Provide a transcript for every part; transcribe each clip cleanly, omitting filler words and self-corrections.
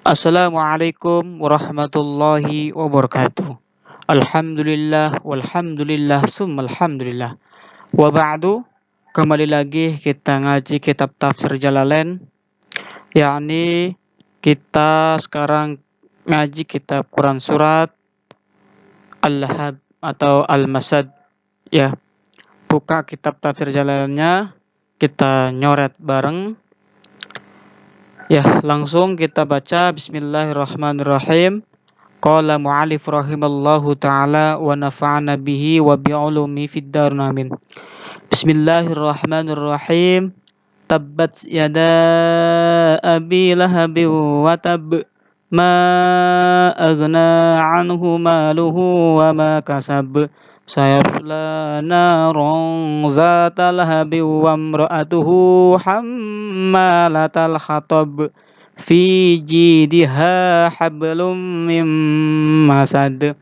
Assalamualaikum warahmatullahi wabarakatuh. Alhamdulillah walhamdulillah summa alhamdulillah. Wa ba'du, kembali lagi kita ngaji kitab tafsir Jalalain, yakni kita sekarang ngaji kitab Quran surat Al-Lahab atau Al-Masad, ya. Buka kitab tafsir Jalalainnya, kita nyoret bareng. Ya, langsung kita baca. Bismillahirrahmanirrahim. Qala mu'alif rahimallahu ta'ala wa nafa'ana bihi wa bi'ulumi fid darin amin. Bismillahirrahmanirrahim. Tabbat yada abi lahabi wa tab ma aghna anhu maluhu wa ma kasab sayasla naran zata lahabi wa imra'atuhu hammalatal hatab fi jidha hablum mim masad.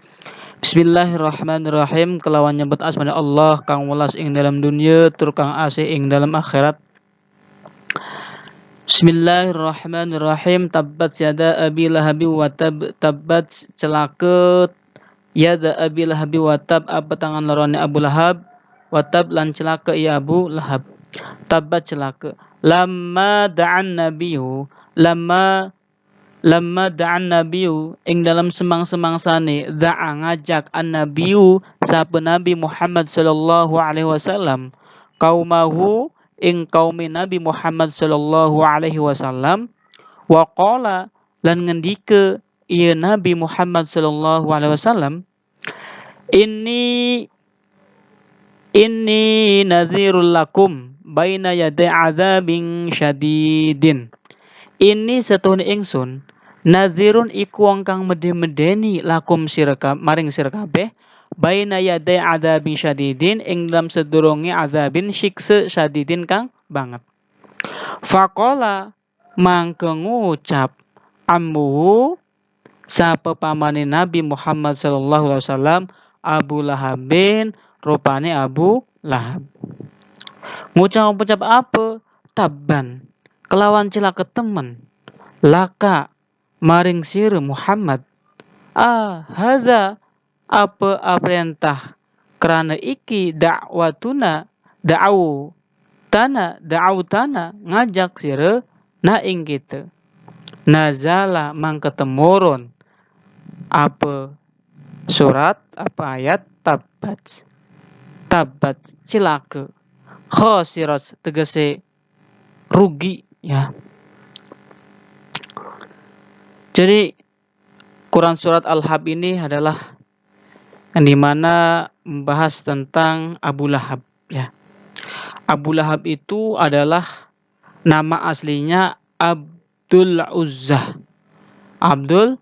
Bismillahirrahmanirrahim. Kelawan nyebut asmana Allah kang welas ing dalam dunia tur kang asih ing dalam akhirat. Bismillahirrahmanirrahim. Tabbat yada abi lahabi wa tab. Tabbat celaka yada abi lahabi wa tab, apa tangan larone Abu Lahab, wa tab lan celaka ya Abu Lahab. Tabbat celaka lamma da'an nabiyu, lamma da'an nabiyu ing dalam semang-semangsane da'a ngajak an nabiyu sapa Nabi Muhammad sallallahu alaihi wasallam kaumahu ing kaumi Nabi Muhammad sallallahu alaihi wasallam, wa qala lan ngendika ieu Nabi Muhammad sallallahu alaihi wasallam, inni nazirul lakum baina yaday azabin syadidin. Ini setuhune ingsun nazirun iku wong kang medeni lakum sirka maring sira kabeh baina yaday azabin syadidin ing dalam sedurunge azabin siksa syadidin kang banget. Faqala mangke ngucap ammu sapa pamane Nabi Muhammad sallallahu alaihi wasallam Abu Lahabin, rupane Abu Lahab. Ngucap apa? Tabban, kelawan celaka temen, laka maring sir Muhammad. Haza apa perintah kerana iki da'watuna da'u tanah ngajak sira na ing kita. Nazala mangke temurun apa surat apa ayat tabbat celaka, khasirat tegese rugi, ya. Jadi Quran surat Al-Lahab ini adalah yang dimana membahas tentang Abu Lahab, ya. Abu Lahab itu adalah nama aslinya Abdul Uzza. Abdul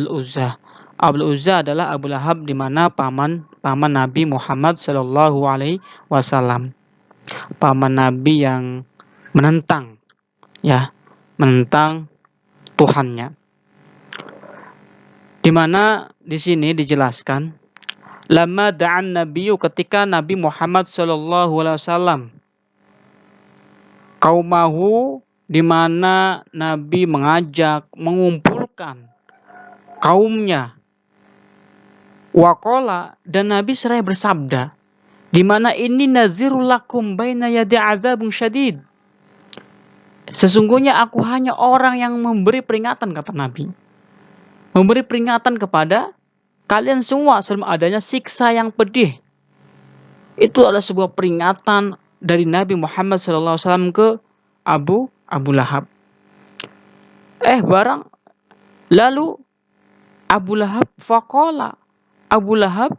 Uzza. Abdul Uzza adalah Abu Lahab, di mana paman Nabi Muhammad sallallahu alaihi wasallam. Paman Nabi yang menentang, ya, menentang Tuhannya. Di mana di sini dijelaskan lama da'an nabiyyu, ketika Nabi Muhammad sallallahu alaihi wasallam kaumahu, di mana Nabi mengajak, mengumpulkan kaumnya. Waqala, dan Nabi seraya bersabda, di mana ini nazirul lakum baina yadi azabun syadid. Sesungguhnya aku hanya orang yang memberi peringatan, kata Nabi. Memberi peringatan kepada kalian semua sebelum adanya siksa yang pedih. Itu adalah sebuah peringatan dari Nabi Muhammad SAW ke Abu Lahab. Lalu Abu Lahab faqala, Abu Lahab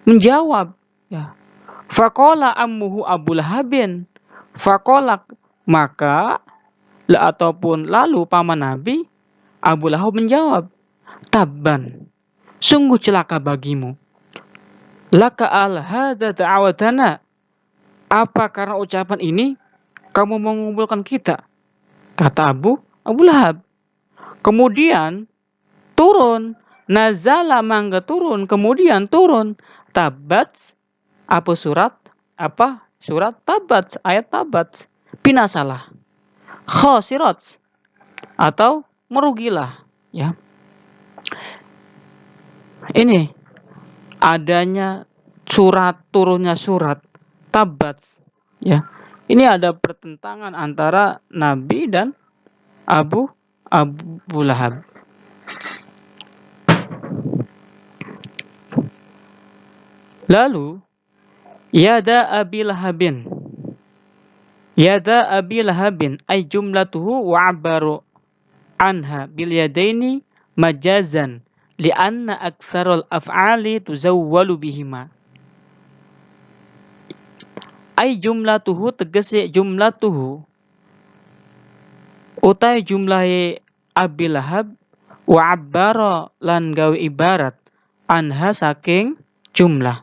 menjawab, ya. Faqala ammuhu Abu Lahabin, faqala, maka lalu paman Nabi Abu Lahab menjawab, tabban, sungguh celaka bagimu, laka al hadza da'watana, apa karena ucapan ini kamu mengumpulkan kita, kata Abu Lahab. Kemudian turun, nazala mangga turun, kemudian turun tabbat, apa surat tabbat, ayat tabbat, binasalah, khasirat, atau merugilah, ya. Ini adanya turunnya surat Tabbat, ya. Ini ada pertentangan antara Nabi dan Abu Lahab. Lalu yada Abi Lahabin. Yada Abi Lahabin ay jumlatuhu wa abaru anha bil yadaini majazan li'anna aktsarul af'ali tuzawwalu bihima. Ay jumlatuhu tegese jumlatuhu utai jumlahe Abi Lahab wa abbara lan gawe ibarat anha saking jumlah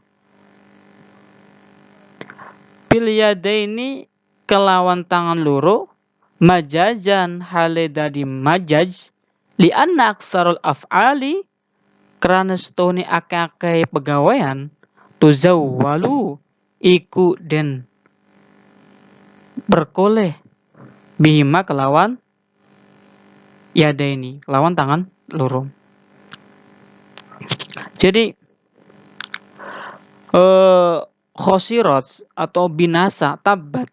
bil yadaini kelawan tangan loro majajan hale dadi majaj li anna aksarul af'ali karena setone akeh-akeh pegawean tuzawwalu iku den berkoleh bihima kelawan yadaini kelawan tangan loro. Jadi khosirat atau binasa Tabbat,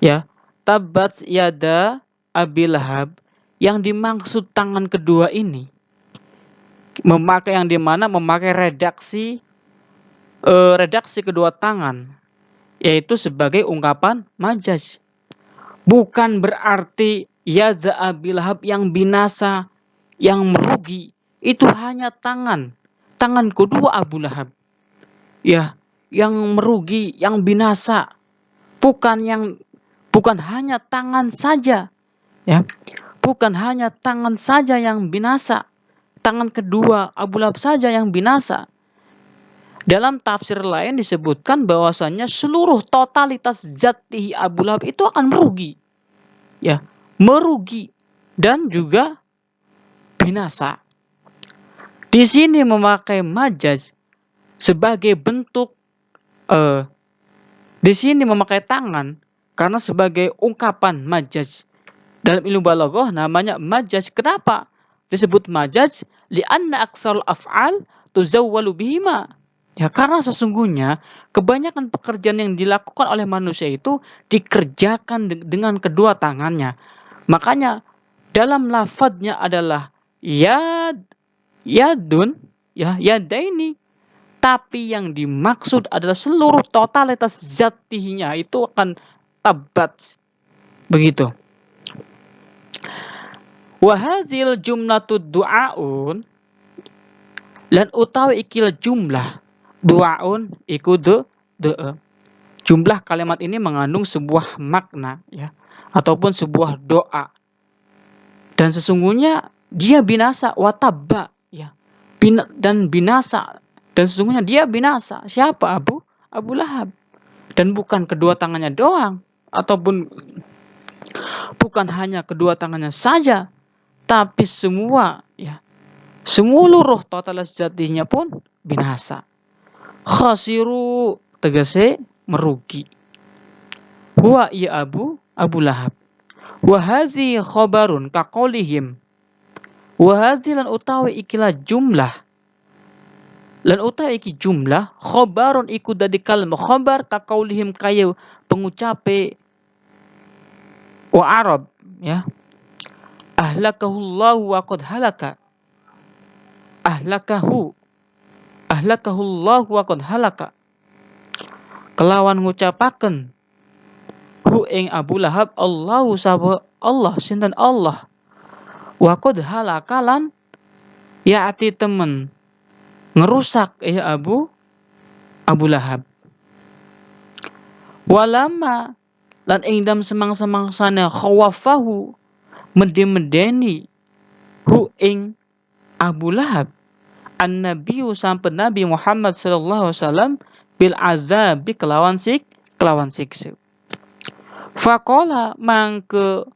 ya, Tabbat yada Abi Lahab, yang dimaksud tangan kedua ini memakai yang dimana memakai redaksi kedua tangan, yaitu sebagai ungkapan majaz, bukan berarti yada Abi Lahab yang binasa, yang merugi itu hanya tangan kedua Abu Lahab, ya, yang merugi, yang binasa, bukan hanya tangan saja, ya, bukan hanya tangan saja yang binasa, tangan kedua Abu Lahab saja yang binasa. Dalam tafsir lain disebutkan bahwasanya seluruh totalitas zatihi Abu Lahab itu akan merugi, ya, merugi dan juga binasa. Di sini memakai majaz sebagai bentuk di sini memakai tangan karena sebagai ungkapan majaz. Dalam ilmu balaghah namanya majaz. Kenapa disebut majaz? Li'anna aktsarul af'al tuzawwalu bihima. Ya, karena sesungguhnya kebanyakan pekerjaan yang dilakukan oleh manusia itu dikerjakan dengan kedua tangannya. Makanya dalam lafadznya adalah yadun, ya, yadaini. Tapi yang dimaksud adalah seluruh totalitas zatinya itu akan Tabbat. Begitu. Wahazil jumlatud du'aun lan utawi ikil jumlah du'aun iku doa. Jumlah kalimat ini mengandung sebuah makna, ya, ataupun sebuah doa. Dan sesungguhnya dia binasa watabba, ya. Dan binasa. Dan sesungguhnya dia binasa. Siapa? Abu Lahab. Dan bukan kedua tangannya doang, ataupun bukan hanya kedua tangannya saja, tapi semua, ya, seluruh totalitas jatinya pun binasa. Khasiru tegese merugi. Wa ya Abu Lahab. Wa hadzi khabarun kaqaulihim. Wa hadzi lan utawi ikilah jumlah. Lan utawi iki jumlah khabarun iku dadi kalma khabar kaqaulihim kaya pengucape wa Arab, ya. Ahlakahullahu wa qad halaka. Ahlakahullahu wa qad halaka. Kelawan ngucapaken hu ing Abu Lahab Allahu sapa Allah sinten Allah wa qad halaka lan ya'ti temen ngerusak ya Abu Lahab. Walama lan ing dam semang-semangsane khawafahu medeni hu ing Abu Lahab an-nabiy sampai Nabi Muhammad sallallahu alaihi wasallam bil azabi kelawan siksa. Faqala mangke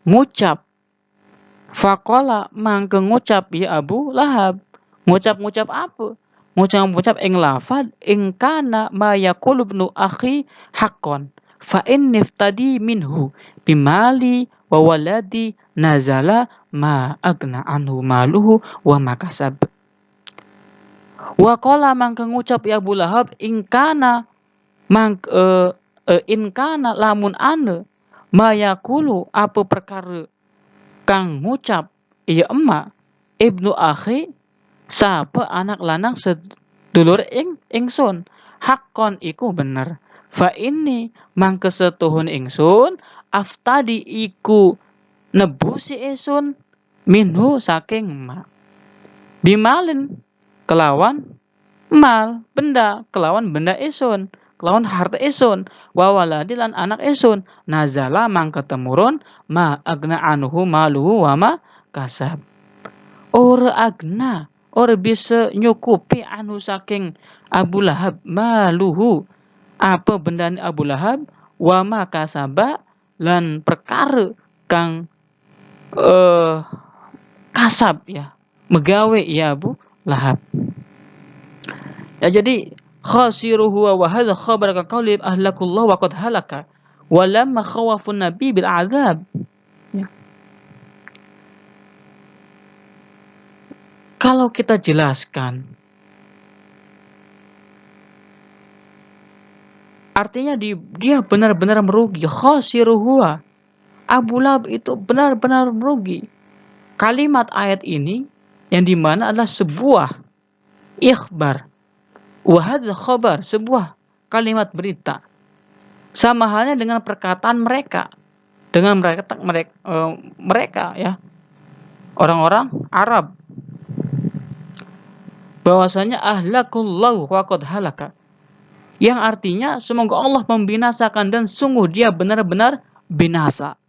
ngucap ya Abu Lahab. Ngucap apa? Ngucap ing lafad ing kana ma yaqulu ibnu akhi haqqan fa in niftadi minhu bimali wa waladi nazala ma agna anhu maluhu wa makasab. Wa qala mangka ngucap ya Abu Lahab ingkana inkana lamun ane mayakulu apa perkara kang ngucap iya emak ibnu akhi sapa anak lanang sedulur ingsun hakon iku bener fa ini mangke setuhun ingsun aftadi iku nebusi ingsun minhu saking emak bimalin kelawan mal benda kelawan benda ingsun kelawan harta ingsun wa waladi lan anak ingsun nazala mangke temurun ma agna anhu maluhu wa ma kasab. Ora agna, ora bisa nyukupi anu saking Abu Lahab maluhu apa bendane Abu Lahab wa ma kasaba lan perkara kang kasab ya megawe ya Abu Lahab. Ya jadi khasiruhu wa hadha khabar ka qauli ahlakullah wa qad halaka wa lamma khawafun nabi bil azab. Ya. Kalau kita jelaskan, artinya dia benar-benar merugi. Khasiruhua. Abu Lahab itu benar-benar merugi. Kalimat ayat ini yang dimana adalah sebuah ikhbar. Wahad khabar, sebuah kalimat berita. Sama halnya dengan perkataan mereka. Dengan mereka ya. Orang-orang Arab. Bahwasanya ahlakullahu wa qad halaka. Yang artinya semoga Allah membinasakan dan sungguh dia benar-benar binasa.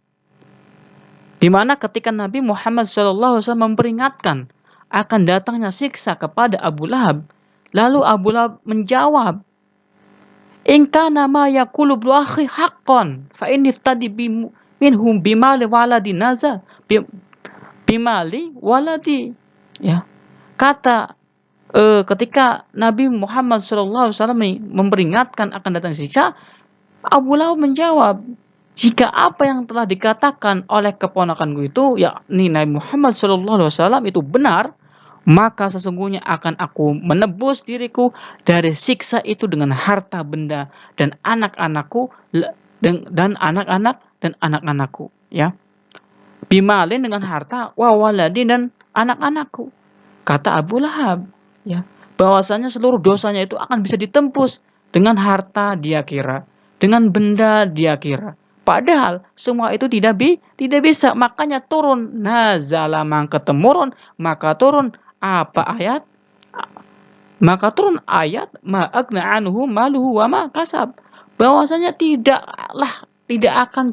Di mana ketika Nabi Muhammad SAW memperingatkan akan datangnya siksa kepada Abu Lahab, lalu Abu Lahab menjawab, "In kana ma yaqulu ibnu akhi haqqan, fa inni iftadi minhum bimali waladi nazal bimali waladi." Ya. Kata ketika Nabi Muhammad SAW memperingatkan akan datang siksa, Abu Lahab menjawab, jika apa yang telah dikatakan oleh keponakanku itu, yakni Nabi Muhammad SAW itu benar, maka sesungguhnya akan aku menebus diriku dari siksa itu dengan harta benda dan anak-anakku dan anak-anakku, ya. Bimalin dengan harta, wa waladi dan anak-anakku. Kata Abu Lahab, ya, bahwasanya seluruh dosanya itu akan bisa ditembus dengan harta dia kira, dengan benda dia kira. Padahal semua itu tidak bisa. Makanya turun nazala mangka temurun, maka turun apa ayat? Maka turun ayat ma agna anhu maluhu wa ma kasab. Bahwasanya tidaklah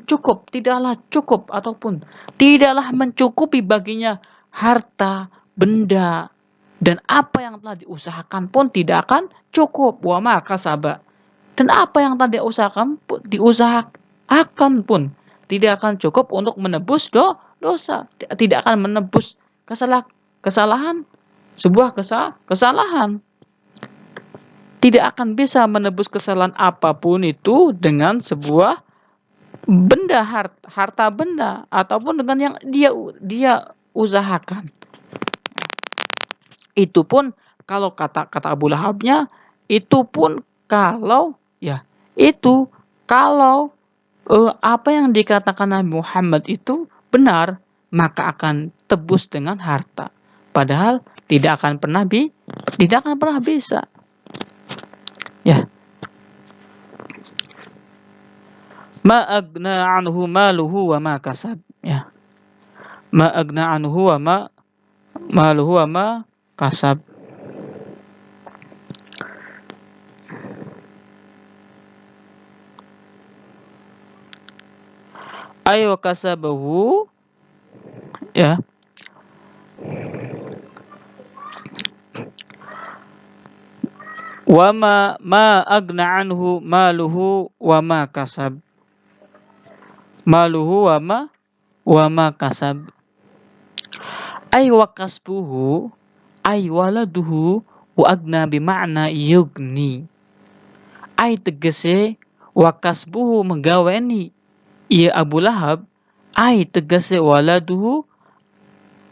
cukup ataupun tidaklah mencukupi baginya harta, benda dan apa yang telah diusahakan pun tidak akan cukup. Wa ma kasaba. Dan apa yang telah diusahakan pun tidak akan cukup untuk menebus dosa, tidak akan menebus kesalahan, sebuah kesalahan. Tidak akan bisa menebus kesalahan apapun itu dengan sebuah benda, harta benda ataupun dengan yang dia usahakan. Itu pun kalau kata Abu Lahabnya, itu pun kalau apa yang dikatakan Nabi Muhammad itu benar, maka akan tebus dengan harta. Padahal tidak akan pernah bisa. Ya. Ma agna anhu maluhu wa ma kasab. Ya. Ma agna anhu wa ma maluhu wa ma kasab. Ayo kasabahu, ya. Wa ma agna anhu maluhu wa ma kasab. Maluhu wa ma kasab. Ay wa kasbuhu ay waladuhu wa agna bima'na yugni. Ay tegese wa kasbuhu menggaweni ieu Abu Lahab ai tegese waladuhu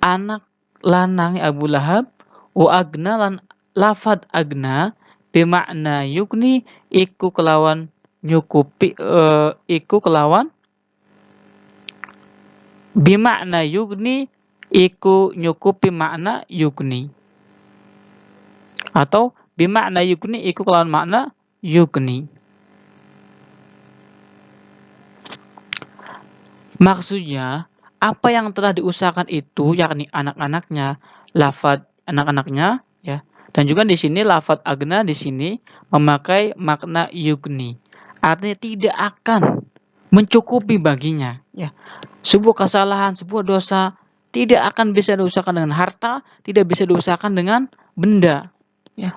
anak lanang Abu Lahab wa agna lan lafad agna bimakna yugni iku kelawan nyukupi iku kelawan bimakna yugni iku nyukupi makna yugni atau bimakna yugni iku kelawan makna yugni. Maksudnya apa yang telah diusahakan itu yakni anak-anaknya, lafad anak-anaknya ya. Dan juga di sini lafad agna di sini memakai makna yugni. Artinya tidak akan mencukupi baginya ya. Sebuah kesalahan, sebuah dosa tidak akan bisa diusahakan dengan harta, tidak bisa diusahakan dengan benda ya.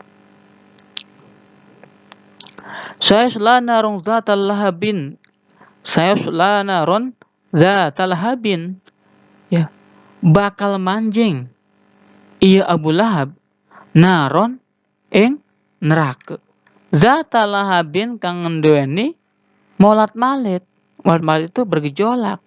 Sayasla narun dzatal lahabin. Sayasla narun dzatal lahabin. Ya, bakal manjing ieu Abu Lahab naron ing neraka. Zatal lahabin kang nduweni molat malit. Molat malit itu bergejolak.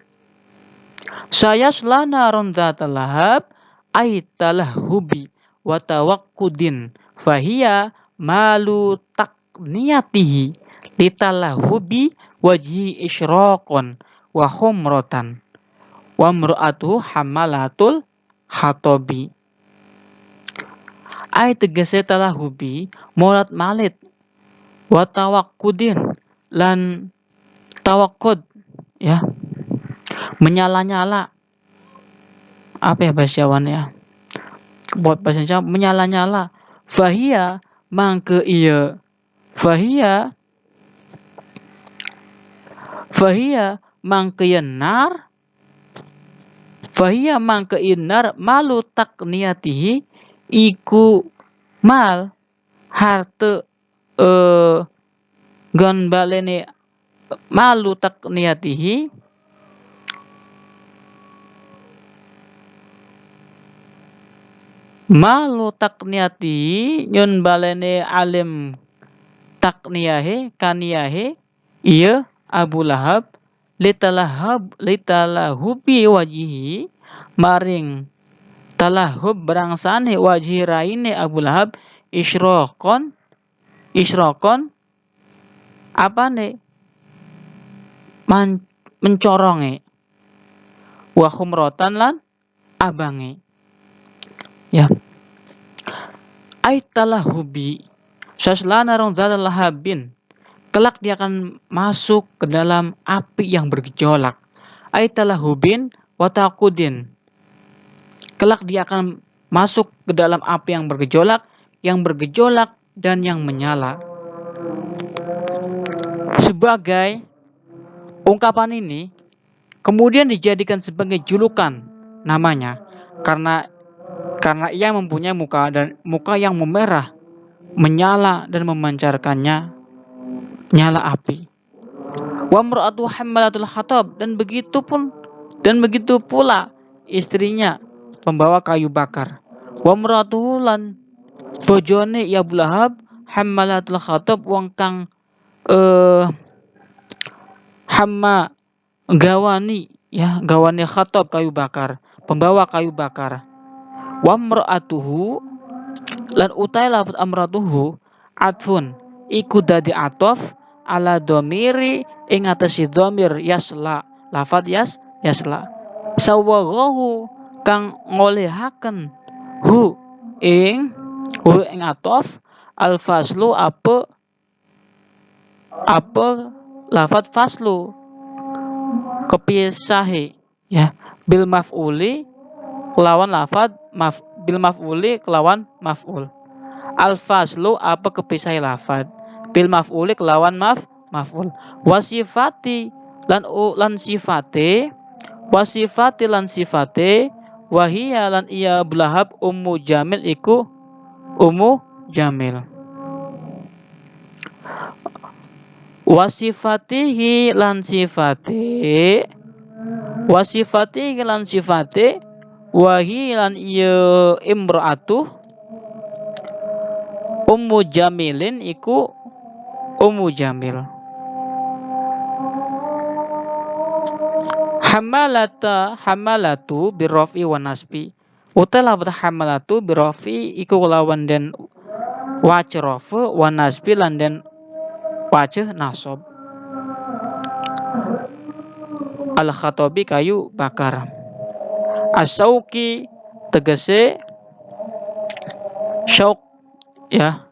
Sayasla naron dzatal lahab aitalahubi wa tawaqqudin fahiya malu niyatihi litalahubi wajhi isyraqon wa humratan wa mra'atuhu hamalatul hatobi. Ai tegese talahubi molat malit wa tawaqqudin lan tawaqqud ya menyala-nyala apa ya bahasa Jawanya buat bahasa Jawa menyala-nyala fahiya mangke ieu Fahia mangkeyenar malu takniyatihi iku mal harte gon balene malu takniyatihi nyun balene alim takniyahe kaniyahe iya Abu Lahab litalahubi wajihi maring talahub berangsane wajhi raine Abu Lahab isyrokon apane mencoronge wa khumrotan lan abange ya aitalahubi saslana rong zat lahabin kelak dia akan masuk ke dalam api yang bergejolak. Aitalahubin watakudin kelak dia akan masuk ke dalam api yang bergejolak dan yang menyala. Sebagai ungkapan ini kemudian dijadikan sebagai julukan namanya karena ia mempunyai muka yang memerah, menyala dan memancarkannya nyala api. Wa mra'atu hammalatul hatab dan begitu pula istrinya pembawa kayu bakar. Wa mra'atuhu lan bojone ya Abu Lahab hammalatul hatab wong kang hamma gawani khatab kayu bakar, pembawa kayu bakar. Wa mra'atuhu lan utai lafaz amratuhu atfun iku dadi atof ala domiri ing atase domir yasla lafad yasla sawaghahu kang ngolehaken hu ing atof al faslu apa lafad faslu kepisahe ya bil maf'uli kelawan lafad bil maf'uli kelawan maf'ul al faslu apa kepisah lafad bil maf'uli kelawan maf'ul wasifati lan sifate wahia lan iya Abu Lahab ummu jamil iku ummu jamil wasifatihi lan sifate wahi lan iya imra'atuh ummu jamilin iku ummu jamil Hamalatu birrafi wa nasbi. Uta lafat hamalatu birrafi iku lawan den wajh rafa wa nasbi lan den wajh nasab. Al-Khatabi kayu bakar. As-Sauki tegese syauk ya.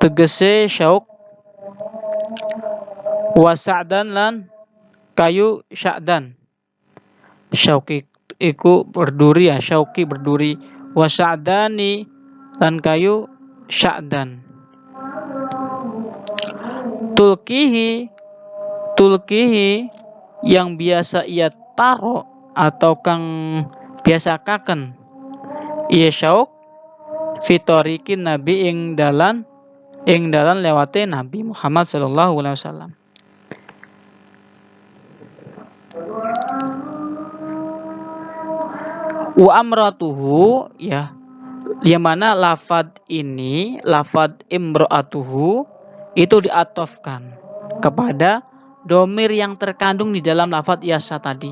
Tegese syauk wa sa'dan lan kayu sya'dan. Syauki iku berduri ya, syauki berduri. Wa sa'dani lan kayu sya'dan. Tulkihi yang biasa ia taro atau kang biasa kaken ia syauk fitorikin nabi ing dalan lewate Nabi Muhammad sallallahu alaihi wasallam. Wa amratuhu ya, yang mana lafad ini, lafad imra'atuhu itu diatofkan kepada domir yang terkandung di dalam lafad yasa tadi.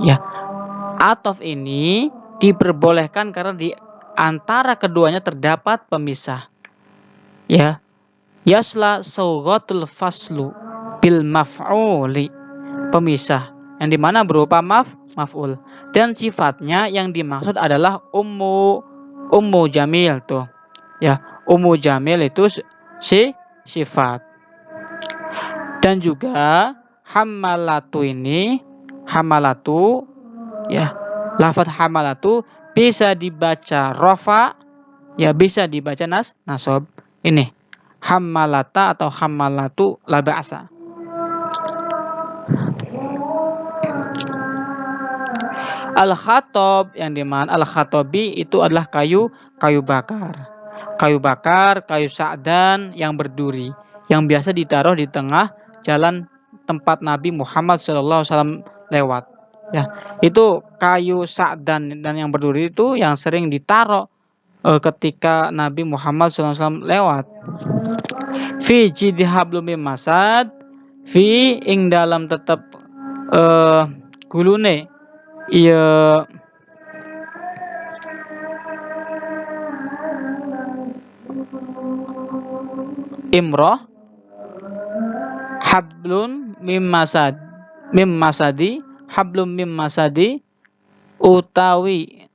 Ya, atof ini diperbolehkan karena di antara keduanya terdapat pemisah. Ya, yasla sawghatul faslu bil maf'uli, pemisah yang dimana berupa maf'ul, dan sifatnya yang dimaksud adalah ummu jamil tuh. Ya, ummu jamil itu sifat. Dan juga hamalatu ini, hamalatu ya, lafaz hamalatu bisa dibaca rafa ya, bisa dibaca nasab. Ini hamalata atau hamalatu la ba'sa. Al-Khatab yang dimana Al-Khatabi itu adalah kayu bakar. Kayu sa'dan yang berduri yang biasa ditaruh di tengah jalan tempat Nabi Muhammad SAW lewat. Ya, itu kayu sa'dan dan yang berduri itu yang sering ditaruh ketika Nabi Muhammad SAW lewat. Fi jidi hablum mim masad, fi ing dalam tetap gulune iya imroh hablun mim masadi hablum mim masadi utawi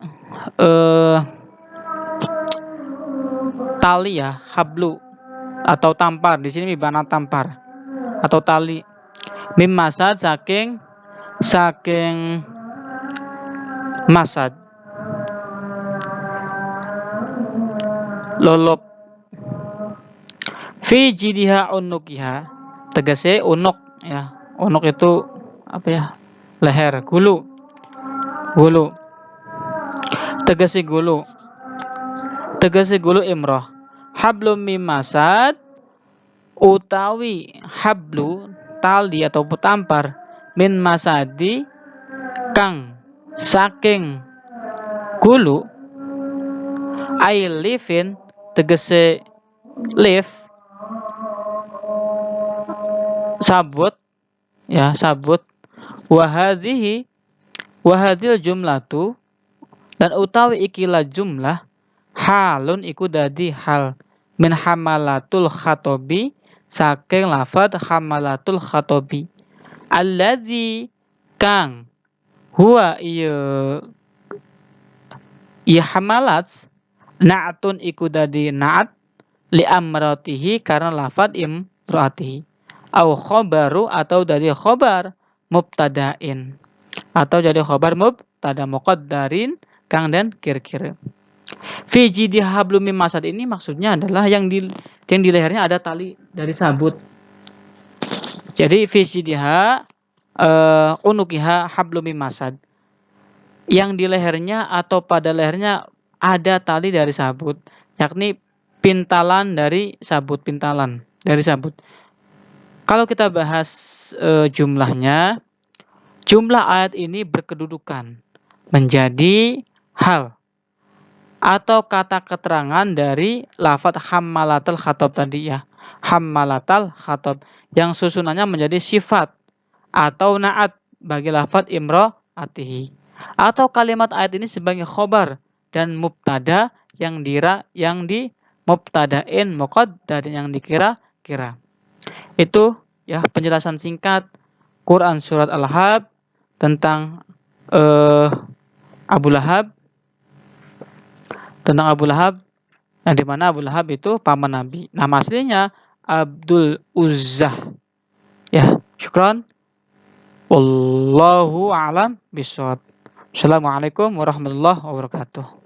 tali ya, hablu atau tampar. Di sini mibana tampar atau tali. Mim masad saking masad. Lolop. Fi jidiha unukiha, tegese unuk ya. Unuk itu apa ya? Leher, gulu. Tegese gulu imroh. Hablum mim masad utawi hablu tali atau tampar min masadi kang saking gulu, ailifin tegese lif sabut ya, sabut. Wahadil jumlatu dan utawi ikilah jumlah halun iku dadi hal min hamalatul khatabi saking lafad hamalatul khatabi allazi kang huwa iya hamalat na'atun iku dadi na'at li amratihi karena lafad imratihi au khobaru atau dari khobar mubtadain atau jadi khobar mubtada muqaddarin kang dan kir-kir. Fi jidi hablum mim masad ini maksudnya adalah yang di lehernya ada tali dari sabut. Jadi fi jidiha unukiha hablum mim masad, yang di lehernya atau pada lehernya ada tali dari sabut, yakni pintalan dari sabut. Kalau kita bahas jumlahnya, jumlah ayat ini berkedudukan menjadi hal atau kata keterangan dari lafadz hammalatul khatab tadi ya. Hammalatul khatab yang susunannya menjadi sifat atau na'at bagi lafadz imro'atihi. Atau kalimat ayat ini sebagai khobar dan mubtada yang di mubtadain muqaddar yang dikira-kira. Itu ya penjelasan singkat Quran surat Al-Ahzab tentang Abu Lahab, yang dimana Abu Lahab itu paman Nabi. Nama aslinya Abdul Uzzah. Ya, syukran. Wallahu a'lam bishawab. Assalamualaikum warahmatullahi wabarakatuh.